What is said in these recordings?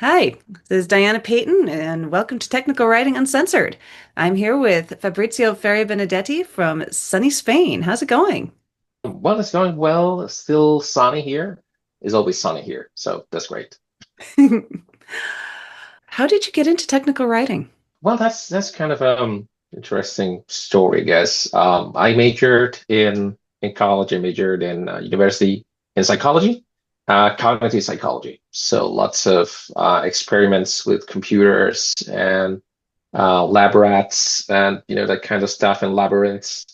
Hi, this is Diana Payton, and welcome to Technical Writing Uncensored. I'm here with Fabrizio Ferri Benedetti from sunny Spain. How's it going? Well, it's going well. It's still sunny here. It's always sunny here, so that's great. How did you get into technical writing? Well, that's kind of interesting story, I guess. I majored in college. I majored in university in psychology, cognitive psychology. So lots of experiments with computers and lab rats and that kind of stuff and labyrinths.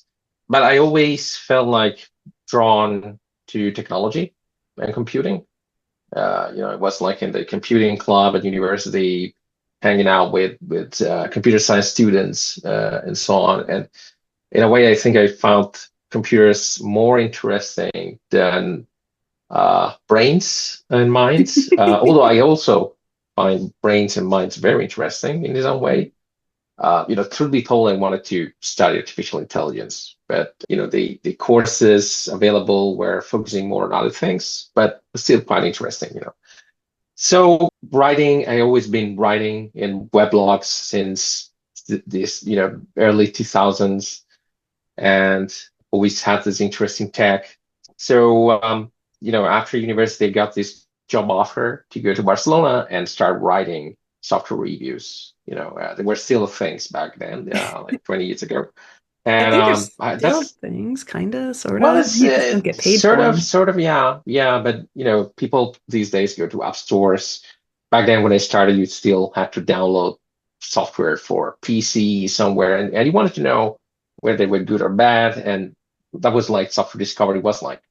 But I always felt like drawn to technology and computing. I was like in the computing club at university, hanging out with computer science students and so on. And in a way, I think I found computers more interesting than brains and minds. Although I also find brains and minds very interesting in his own way. Truth be told, I wanted to study artificial intelligence, but the courses available were focusing more on other things, but still quite interesting. So writing, I always been writing in weblogs since this, early 2000s, and always had this interesting tech. So, after university, I got this job offer to go to Barcelona and start writing software reviews. They were still things back then, like 20 years ago. I And think there's still that's things, kind of, sort well, of. it's You just don't get paid for them. sort of, yeah, yeah. But people these days go to app stores. Back then, when I started, you still had to download software for PC somewhere, and you wanted to know whether they were good or bad, and that was like software discovery was like.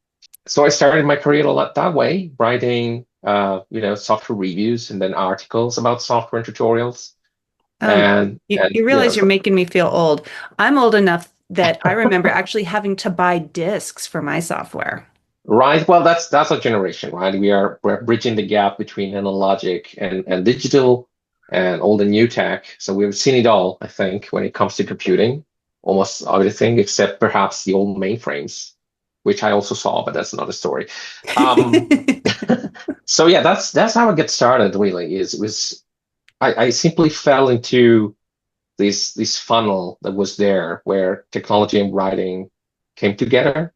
So I started my career a lot that way, writing, software reviews and then articles about software and tutorials, Um, and you, and you realize you're making me feel old. I'm old enough that I remember actually having to buy discs for my software. right. Well, that's a generation, right? We're bridging the gap between analogic and digital and old and new tech. So we've seen it all, I think, when it comes to computing, almost everything except perhaps the old mainframes, which I also saw, but that's another story. Um, so yeah, that's how it gets started, really, is it was I simply fell into this funnel that was there where technology and writing came together.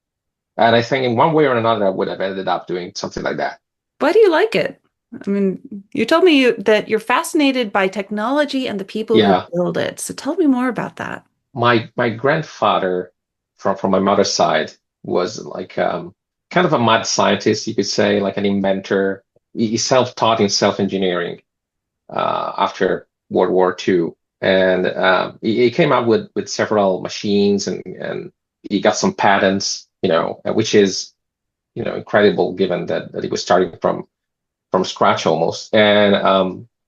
And I think in one way or another, I would have ended up doing something like that. Why do you like it? I mean, you told me that you're fascinated by technology and the people who Yeah, build it. So tell me more about that. my grandfather from my mother's side was like kind of a mad scientist, you could say, like an inventor. He self-taught in self-engineering after World War II. And he came up with several machines and he got some patents, which is, incredible given that he was starting from scratch almost. And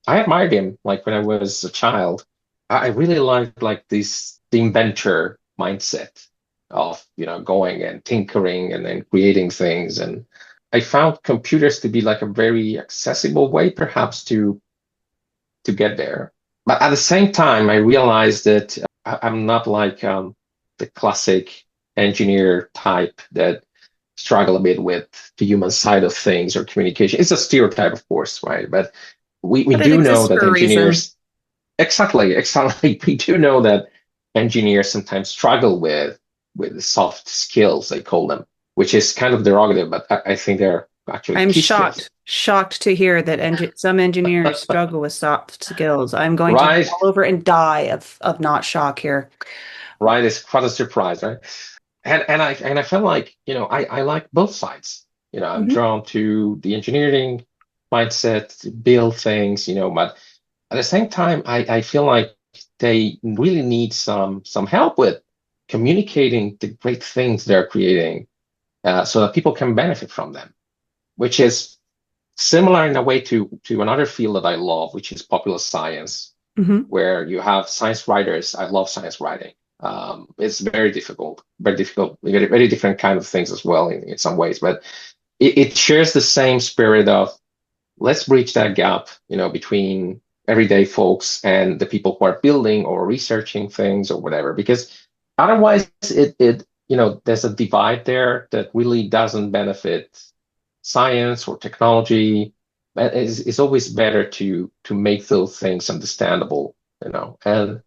I admired him like when I was a child. I really liked like this the inventor mindset of, going and tinkering and then creating things. And I found computers to be like a very accessible way perhaps to get there. But at the same time, I realized that I'm not like the classic engineer type that struggle a bit with the human side of things or communication. It's a stereotype, of course, right? But we But it do know exists that for a reason. engineers, exactly, we do know that engineers sometimes struggle with the soft skills, they call them, which is kind of derogative, but I think they're actually I'm key skills, shocked to hear that some engineers struggle with soft skills. I'm going to right? fall over and die of not shock here. Right? It's quite a surprise, right? And I felt like, I like both sides. I'm Mhm. drawn to the engineering mindset, to build things, but at the same time, I feel like they really need some help with communicating the great things they're creating, so that people can benefit from them, which is similar in a way to another field that I love, which is popular science, Mhm. where you have science writers. I love science writing. It's very difficult, very, very different kind of things as well in some ways, but it shares the same spirit of let's bridge that gap, between everyday folks and the people who are building or researching things or whatever, because otherwise there's a divide there that really doesn't benefit science or technology. but it's always better to make those things understandable, and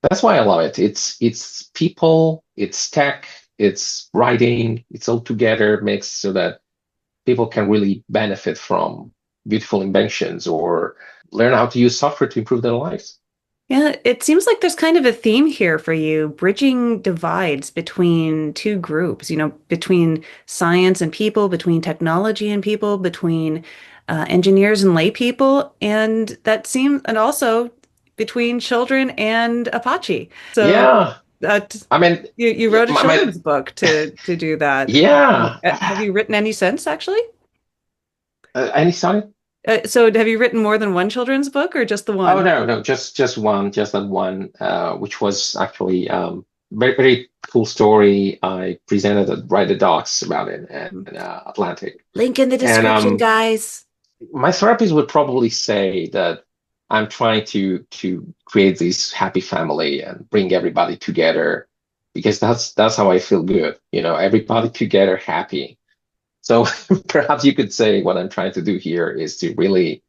that's why I love it. It's people, it's tech, it's writing, it's all together mixed so that people can really benefit from beautiful inventions or learn how to use software to improve their lives. Yeah, it seems like there's kind of a theme here for you, bridging divides between two groups, between science and people, between technology and people, between engineers and lay people, and also between children and Apache. So Yeah, that I mean, you yeah, wrote a children's book to do that. yeah. Have you written any since, actually? Any sorry? So have you written more than one children's book or just the Oh one? no, no, just one, just that one, which was actually very very cool story. I presented at Write the Docs about it at Atlantic, Link in the and description, guys. my therapist would probably say that I'm trying to create this happy family and bring everybody together because that's how I feel good, everybody together happy. So perhaps you could say what I'm trying to do here is to really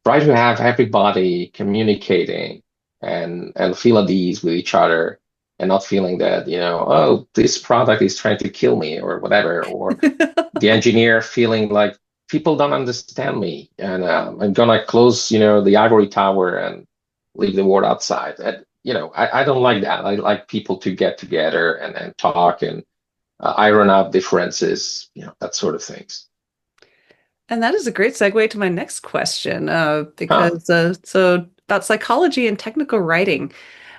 try to have everybody communicating and feel at ease with each other and not feeling that, oh, this product is trying to kill me or whatever, or the engineer feeling like people don't understand me and I'm gonna close, the ivory tower and leave the world outside. And, I don't like that. I like people to get together and talk and iron out differences, that sort of things. And that is a great segue to my next question, Huh. because so about psychology and technical writing.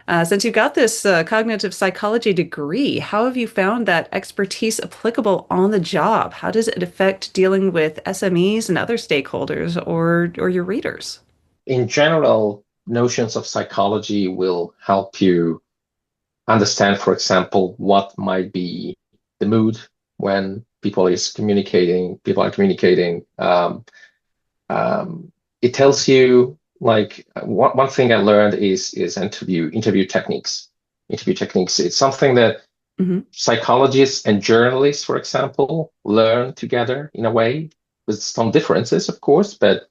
Since you've got this cognitive psychology degree, how have you found that expertise applicable on the job? How does it affect dealing with SMEs and other stakeholders or your readers? In general, notions of psychology will help you understand, for example, what might be the mood when people are communicating. It tells you like one thing I learned is interview techniques. Interview techniques. It's something that Hmm. psychologists and journalists, for example, learn together in a way with some differences, of course, but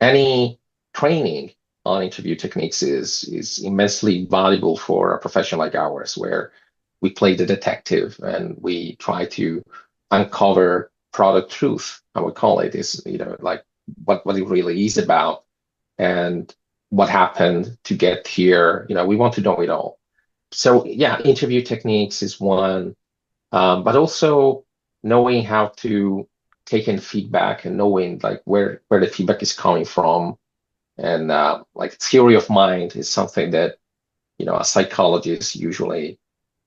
any training on interview techniques is immensely valuable for a profession like ours, where we play the detective and we try to uncover product truth. I would call it is, like what it really is about and what happened to get here. We want to know it all. So yeah, interview techniques is one, but also knowing how to take in feedback and knowing like where the feedback is coming from and like theory of mind is something that a psychologist usually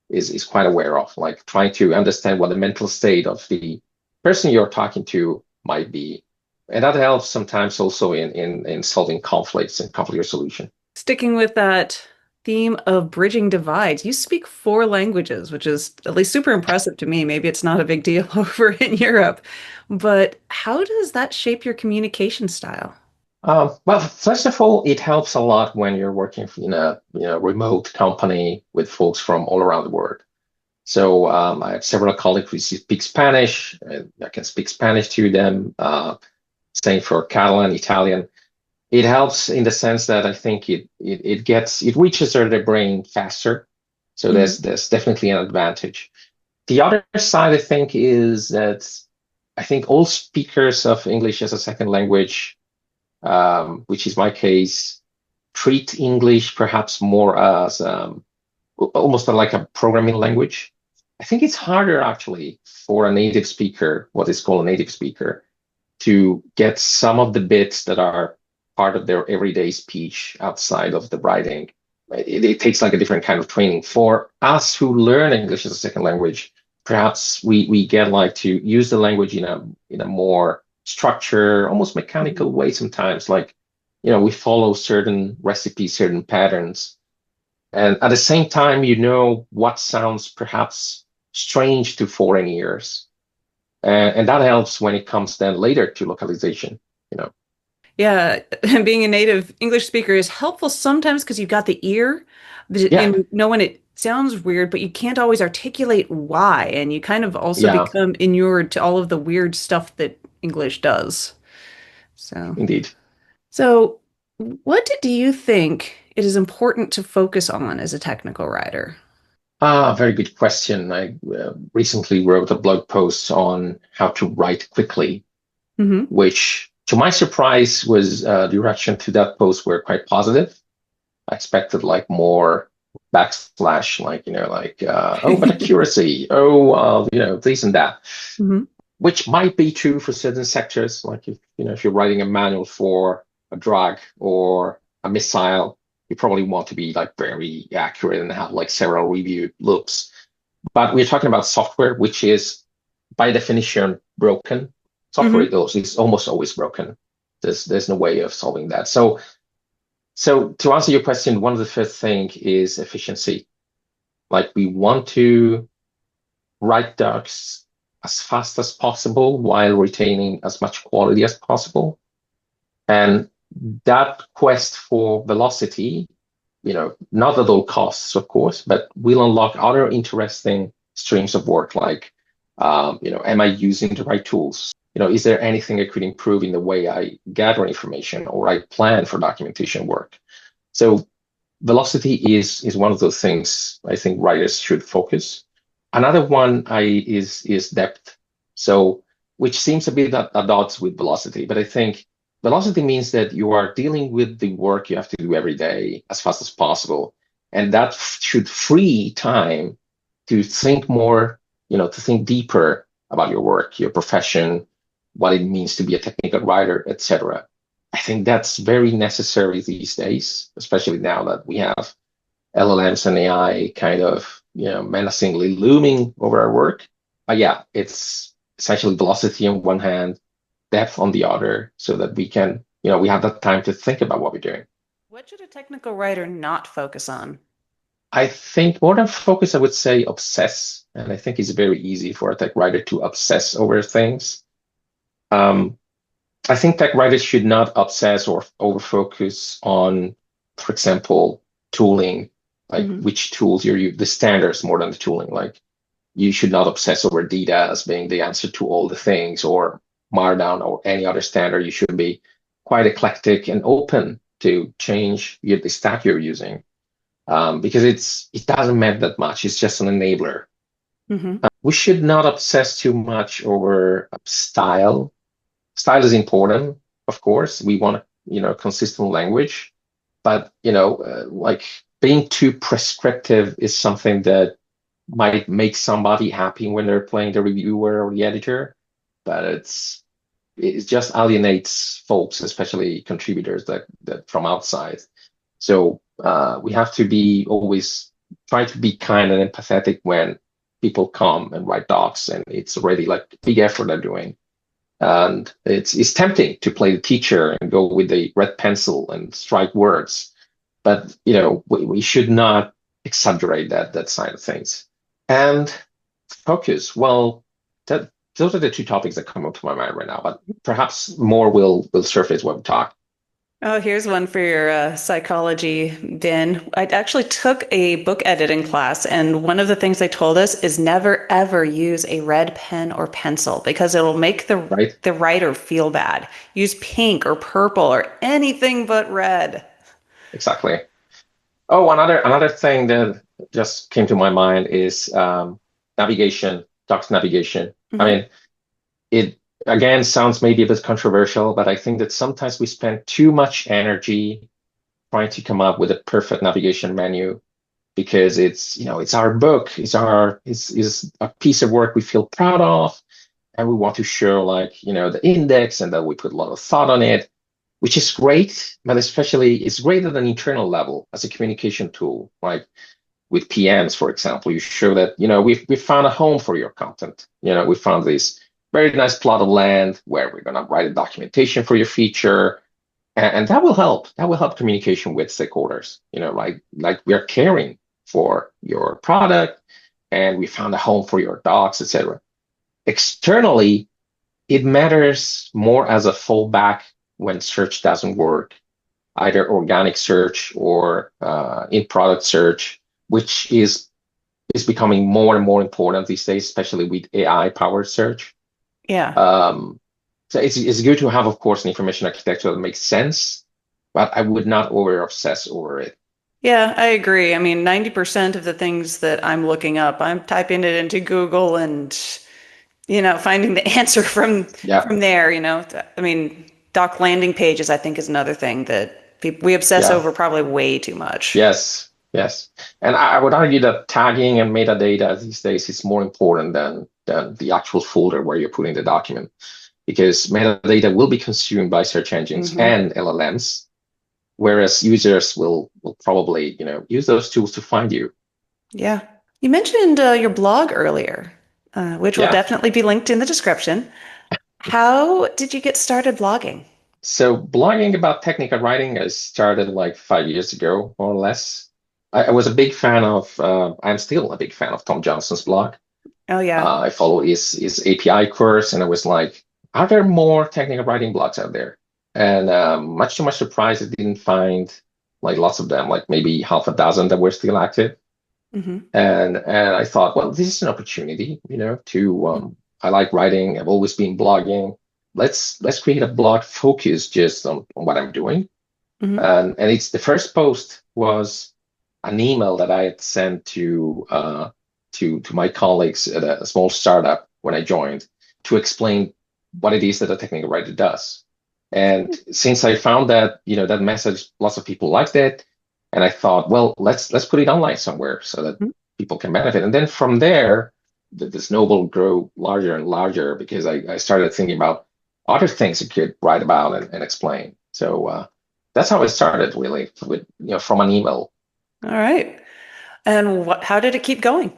is quite aware of, like trying to understand what the mental state of the person you're talking to might be, and that helps sometimes also in solving conflicts and conflict resolution. Sticking with that theme of bridging divides, you speak four languages, which is at least super impressive to me. Maybe it's not a big deal over in Europe, but how does that shape your communication style? Well, first of all, it helps a lot when you're working in a remote company with folks from all around the world. So I have several colleagues who speak Spanish, and I can speak Spanish to them. Same for Catalan, Italian. It helps in the sense that I think it reaches their brain faster. So Mhm. there's definitely an advantage. The other side, I think, is that I think all speakers of English as a second language, which is my case, treat English perhaps more as almost like a programming language. I think it's harder actually for a native speaker, what is called a native speaker, to get some of the bits that are part of their everyday speech outside of the writing. It takes like a different kind of training. For us who learn English as a second language, perhaps we get like to use the language in a more structured, almost mechanical way sometimes. Like, we follow certain recipes, certain patterns. And at the same time, what sounds perhaps strange to foreign ears. And that helps when it comes then later to localization, you know. Yeah, and being a native English speaker is helpful sometimes because you've got the ear Yeah, and know when it sounds weird, but you can't always articulate why. And you kind of also yeah. become inured to all of the weird stuff that English does. So, Indeed. so what do you think it is important to focus on as a technical writer? Very good question. I recently wrote a blog post on how to write quickly, Hmm. which, to my surprise, was the reaction to that post were quite positive. I expected like more backslash, like, oh, but accuracy, oh, this and that, Hmm. which might be true for certain sectors. Like if you're writing a manual for a drug or a missile, you probably want to be like very accurate and have like several review loops. But we're talking about software, which is by definition broken. Software Hmm. is almost always broken. There's no way of solving that. So to answer your question, one of the first thing is efficiency. Like we want to write docs as fast as possible while retaining as much quality as possible. And that quest for velocity, not at all costs, of course, but will unlock other interesting streams of work like, am I using the right tools? Is there anything I could improve in the way I gather information or I plan for documentation work? So velocity is one of those things I think writers should focus. Another one is depth. So which seems a bit at odds with velocity, but I think velocity means that you are dealing with the work you have to do every day as fast as possible, and that should free time to think more, to think deeper about your work, your profession, what it means to be a technical writer, etc. I think that's very necessary these days, especially now that we have LLMs and AI kind of, menacingly looming over our work. But yeah, it's essentially velocity on one hand, depth on the other, so that we can, we have that time to think about what we're doing. What should a technical writer not focus on? I think more than focus, I would say obsess. And I think it's very easy for a tech writer to obsess over things. Um, I think tech writers should not obsess or over focus on, for example, tooling, like Hmm. which tools you're using, the standards more than the tooling. Like you should not obsess over data as being the answer to all the things or Markdown or any other standard. You should be quite eclectic and open to change the stack you're using, because it doesn't matter that much. It's just an enabler. Hmm. We should not obsess too much over style. Style is important, of course. We want, consistent language, but like being too prescriptive is something that might make somebody happy when they're playing the reviewer or the editor, but it just alienates folks, especially contributors that from outside. So we have to be always try to be kind and empathetic when people come and write docs, and it's already like a big effort they're doing. And it's tempting to play the teacher and go with the red pencil and strike words, but we should not exaggerate that side of things. And focus, well, those are the two topics that come up to my mind right now, but perhaps more will surface when we talk. Oh, here's one for your psychology bin. I actually took a book editing class, and one of the things they told us is never ever use a red pen or pencil because it'll make Right? the writer feel bad. Use pink or purple or anything but red. Exactly. Oh, another thing that just came to my mind is navigation, docs navigation. I Hmm. mean, it again sounds maybe a bit controversial, but I think that sometimes we spend too much energy trying to come up with a perfect navigation menu because it's our book, it's a piece of work we feel proud of, and we want to show like the index and that we put a lot of thought on it, which is great, but especially it's great at an internal level as a communication tool, like with PMs, for example. You show that we found a home for your content. We found this very nice plot of land where we're going to write a documentation for your feature, and that will help. That will help communication with stakeholders. Like we are caring for your product, and we found a home for your docs, etc. Externally, it matters more as a fallback when search doesn't work, either organic search or in-product search, which is becoming more and more important these days, especially with AI-powered search. Yeah. Um, So it's good to have, of course, an information architecture that makes sense, but I would not over obsess over it. Yeah, I agree. I mean, 90% of the things that I'm looking up, I'm typing it into Google and, finding the answer Yeah, from there, I mean, doc landing pages, I think is another thing that we obsess yeah, over probably way too much. yes, yes. And I would argue that tagging and metadata these days is more important than the actual folder where you're putting the document, because metadata will be consumed by search engines Hmm. and LLMs, whereas users will probably, use those tools to find you. Yeah. You mentioned your blog earlier, which will Yeah. definitely be linked in the description. How did you get started blogging? So blogging about technical writing, I started like 5 years ago, more or less. I was a big fan of, I'm still a big fan of Tom Johnson's blog. Oh, yeah. I follow his API course, and I was like, are there more technical writing blogs out there? And much to my surprise, I didn't find like lots of them, like maybe half a dozen that were still active. Hmm. And I thought, well, this is an opportunity, to I like writing. I've always been blogging. Let's create a blog focused just on what I'm doing. Hmm. And it's the first post was an email that I had sent to my colleagues at a small startup when I joined to explain what it is that a technical writer does. And since I found that, that message, lots of people liked it, and I thought, well, let's put it online somewhere so that people can benefit. And then from there, the snowball grew larger and larger because I started thinking about other things I could write about and explain. So that's how it started, really, with from an email. All right. And how did it keep going?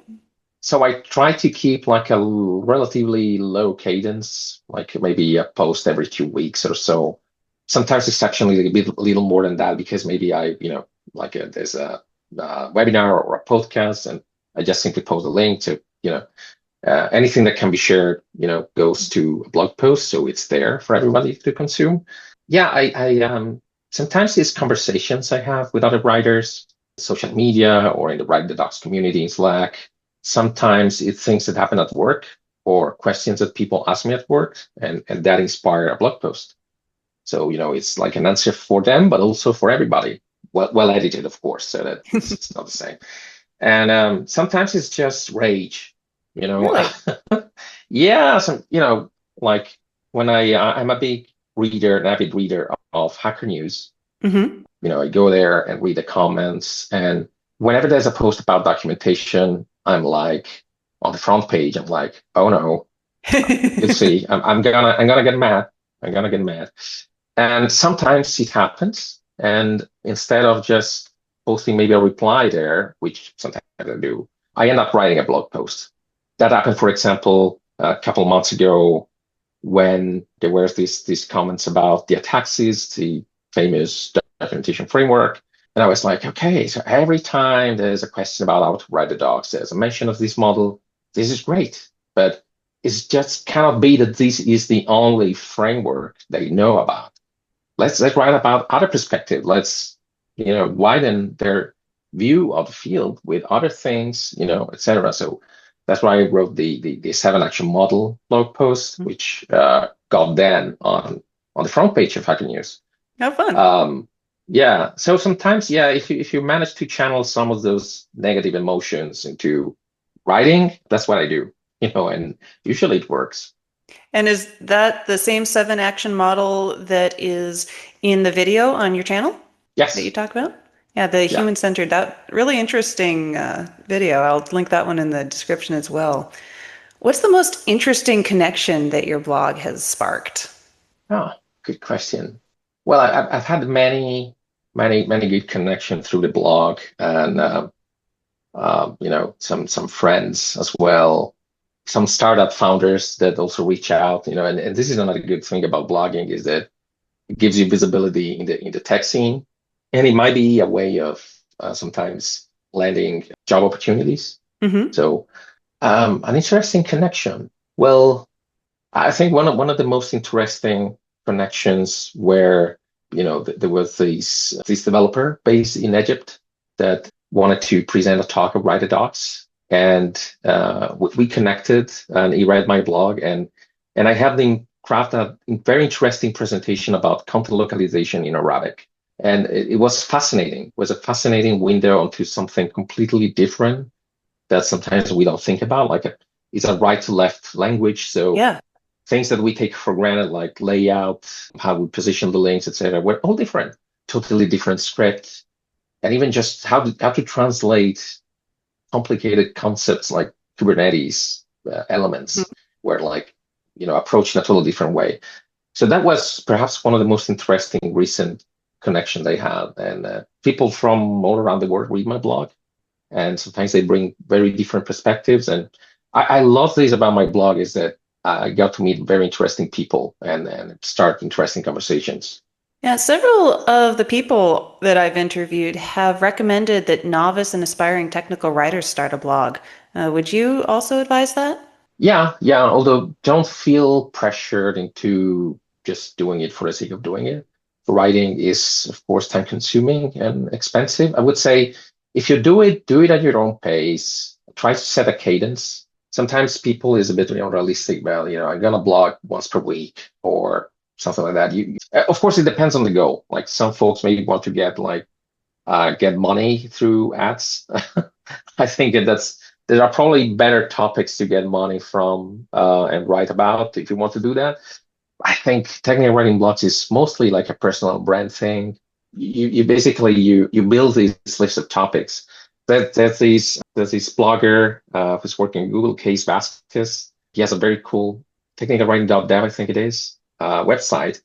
So I try to keep like a relatively low cadence, like maybe a post every 2 weeks or so. Sometimes it's actually a little more than that because maybe there's a webinar or a podcast, and I just simply post a link to, anything that can be shared, goes to a blog post, so it's there for everybody to consume. Yeah, I sometimes it's conversations I have with other writers, social media or in the Write the Docs community in Slack. Sometimes it's things that happen at work or questions that people ask me at work, and that inspire a blog post. So, it's like an answer for them, but also for everybody. Well edited, of course, so that it's not the same. And sometimes it's just rage, you know. Really? Yeah, like when I'm a big reader, an avid reader of Hacker News. Hmm. I go there and read the comments, and whenever there's a post about documentation, I'm like on the front page, I'm like, oh no, you'll see, I'm gonna get mad. I'm gonna get mad. And sometimes it happens, and instead of just posting maybe a reply there, which sometimes I do, I end up writing a blog post. That happened, for example, a couple months ago when there were these comments about the ataxis, the famous documentation framework. And I was like, okay, so every time there's a question about how to write the docs, there's a mention of this model. This is great, but it just cannot be that this is the only framework they know about. Let's write about other perspective. Let's widen their view of the field with other things, etc. So that's why I wrote the 7 action model blog post, which got then on the front page of Hacker News. How fun. Um, yeah. So sometimes, yeah, if you manage to channel some of those negative emotions into writing, that's what I do, and usually it works. And is that the same 7 action model that is in the video on your channel that you Yes. talk about? Yeah, the Yeah. human-centered, that really interesting video. I'll link that one in the description as well. What's the most interesting connection that your blog has sparked? Oh, good question. Well, I've had many good connections through the blog, and some friends as well, some startup founders that also reach out. And this is another good thing about blogging is that it gives you visibility in the tech scene, and it might be a way of sometimes landing job opportunities. Hmm. So, an interesting connection. Well, I think one of the most interesting connections where there was this developer based in Egypt that wanted to present a talk of Write Docs, and we connected, and he read my blog, and I helped him craft a very interesting presentation about content localization in Arabic. And it was fascinating. It was a fascinating window onto something completely different that sometimes we don't think about. It's a right to left language. So Yeah. things that we take for granted, like layout, how we position the links, etc., were all different, totally different script, and even just how to translate complicated concepts like Kubernetes Mhm. elements were approached in a totally different way. So that was perhaps one of the most interesting recent connections they had. And people from all around the world read my blog, and sometimes they bring very different perspectives. And I love this about my blog is that I got to meet very interesting people and start interesting conversations. Yeah, several of the people that I've interviewed have recommended that novice and aspiring technical writers start a blog. Would you also advise that? Yeah, yeah. Although don't feel pressured into just doing it for the sake of doing it. Writing is, of course, time consuming and expensive. I would say if you do it at your own pace. Try to set a cadence. Sometimes people is a bit unrealistic. Well, I'm gonna blog once per week or something like that. Of course, it depends on the goal. Like some folks maybe want to get money through ads. I think there are probably better topics to get money from and write about if you want to do that. I think technical writing blogs is mostly like a personal brand thing. You basically you build these lists of topics. There's this blogger who's working at Google, Case Vasquez. He has a very cool technicalwriting.dev, I think it is, website.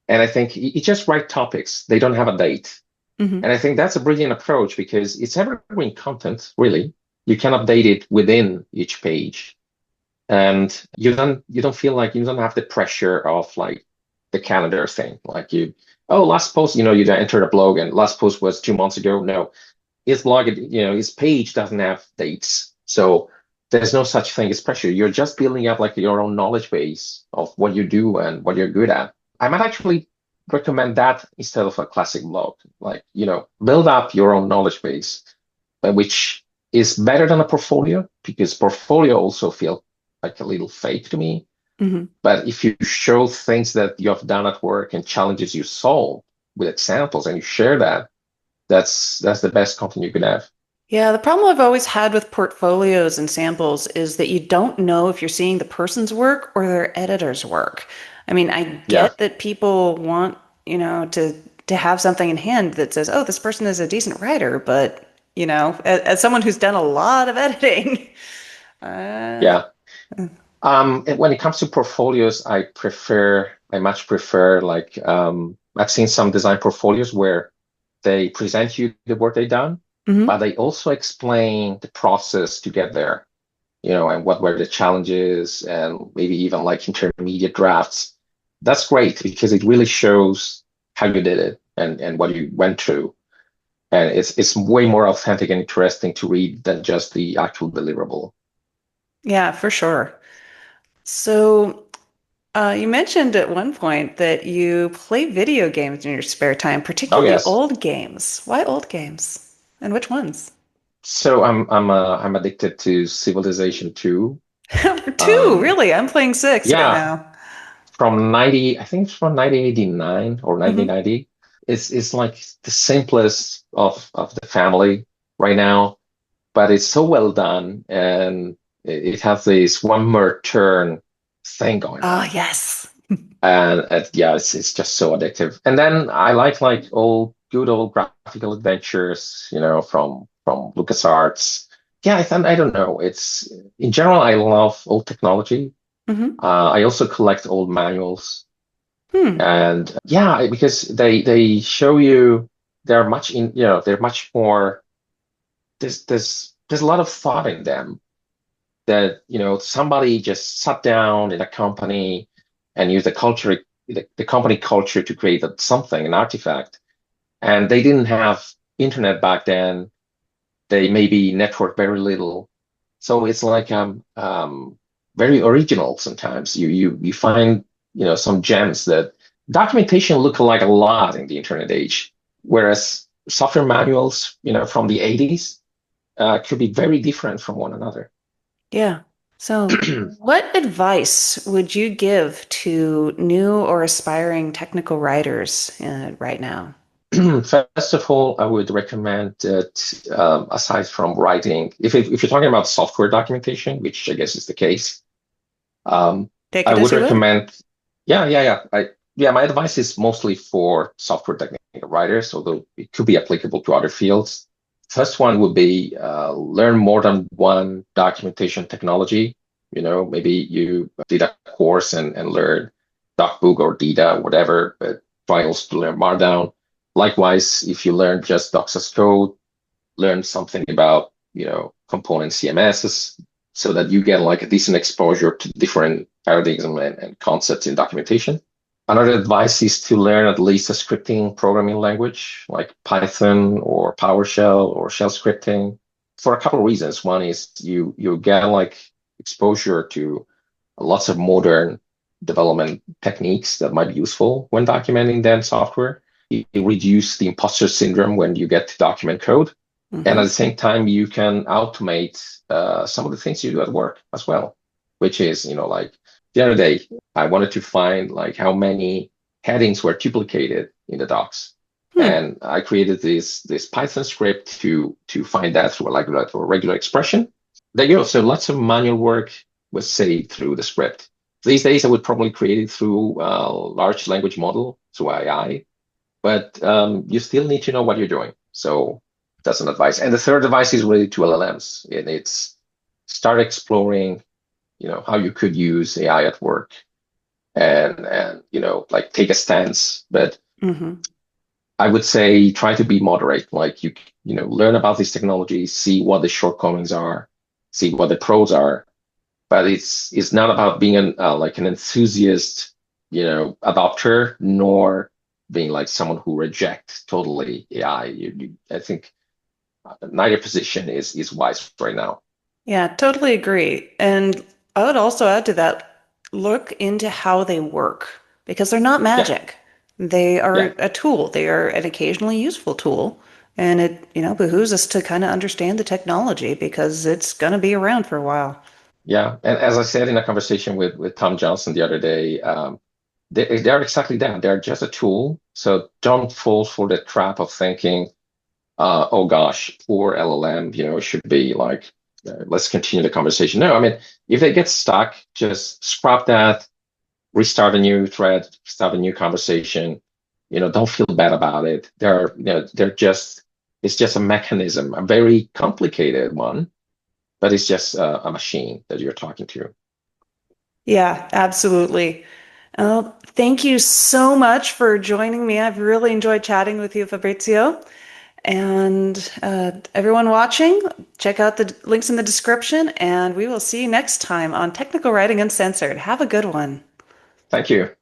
And I think he just write topics. They don't have a date. Hmm. And I think that's a brilliant approach because it's evergreen content, really. You can update it within each page. And you don't feel like you don't have the pressure of like the calendar thing. Last post, you entered a blog and last post was 2 months ago. No, his blog, his page doesn't have dates. So there's no such thing as pressure. You're just building up like your own knowledge base of what you do and what you're good at. I might actually recommend that instead of a classic blog. Build up your own knowledge base, which is better than a portfolio because portfolio also feel like a little fake to me. Hmm. But if you show things that you have done at work and challenges you solve with examples and you share that, that's the best content you can have. Yeah, the problem I've always had with portfolios and samples is that you don't know if you're seeing the person's work or their editor's work. I mean, I Yeah, get that people want, to have something in hand that says, "Oh, this person is a decent writer," but, as someone who's done a lot of editing, uh, yeah. And when it comes to portfolios, I much prefer I've seen some design portfolios where they present you the work they've done, but mhm. they also explain the process to get there, and what were the challenges and maybe even like intermediate drafts. That's great because it really shows how you did it and what you went through. And it's way more authentic and interesting to read than just the actual deliverable. Yeah, for sure. So, you mentioned at one point that you play video games in your spare time, Oh particularly yes. old games. Why old games? And which ones? So I'm addicted to Civilization 2. Two, Um, really? I'm playing six right yeah, now. from 90, I think it's from 1989 or Hmm. 1990. It's like the simplest of the family right now, but it's so well done and it has this one more turn thing going Oh, on. yes. And yeah, it's just so addictive. And then I like old good old graphical adventures, from LucasArts. Yeah, I don't know. It's in general I love old technology. Hmm. I also collect old manuals, Hmm. and yeah, because they show you they're much more. There's a lot of thought in them that somebody just sat down in a company and used the company culture to create something, an artifact, and they didn't have internet back then. They maybe network very little, so it's like very original. Sometimes you find some gems that documentation look like a lot in the internet age, whereas software manuals from the 80s could be very different from one another. Yeah. So, what advice would you give to new or aspiring technical writers right now? First of all, I would recommend that aside from writing, if you're talking about software documentation, which I guess is the case, um, Take I it as would you would. recommend, yeah. Yeah, my advice is mostly for software technical writers, although it could be applicable to other fields. First one would be learn more than one documentation technology. Maybe you did a course and learn DocBook or DIDA, whatever, but try also to learn Markdown. Likewise, if you learn just Docs as code, learn something about, component CMSs so that you get like a decent exposure to different paradigms and concepts in documentation. Another advice is to learn at least a scripting programming language like Python or PowerShell or shell scripting for a couple of reasons. One is you get like exposure to lots of modern development techniques that might be useful when documenting then software. You reduce the imposter syndrome when you get to document code. And at Hmm. the same time, you can automate some of the things you do at work as well, which is, like the other day, I wanted to find like how many headings were duplicated in the docs. Hmm. And I created this Python script to find that through a regular expression. There you go. So lots of manual work was saved through the script. These days, I would probably create it through a large language model, through AI, but you still need to know what you're doing. So that's an advice. And the third advice is related to LLMs, and it's start exploring, how you could use AI at work and like take a stance. But Hmm. I would say try to be moderate. Like learn about these technologies, see what the shortcomings are, see what the pros are. But it's not about being like an enthusiast, adopter, nor being like someone who rejects totally AI. I think neither position is wise right now. Yeah, totally agree. And I would also add to that, look into how they work because they're not Yeah, magic. They are yeah, a tool. They are an occasionally useful tool. And it, behooves us to kind of understand the technology because it's going to be around for a while. yeah. And as I said in a conversation with Tom Johnson the other day, they're exactly that. They're just a tool. So don't fall for the trap of thinking, oh gosh, poor LLM, it should be like, let's continue the conversation. No, I mean, if they get stuck, just scrap that, restart a new thread, start a new conversation. Don't feel bad about it. It's just a mechanism, a very complicated one, but it's just a machine that you're talking to. Yeah, absolutely. Thank you so much for joining me. I've really enjoyed chatting with you, Fabrizio. And everyone watching, check out the links in the description, and we will see you next time on Technical Writing Uncensored. Have a good one. Thank you.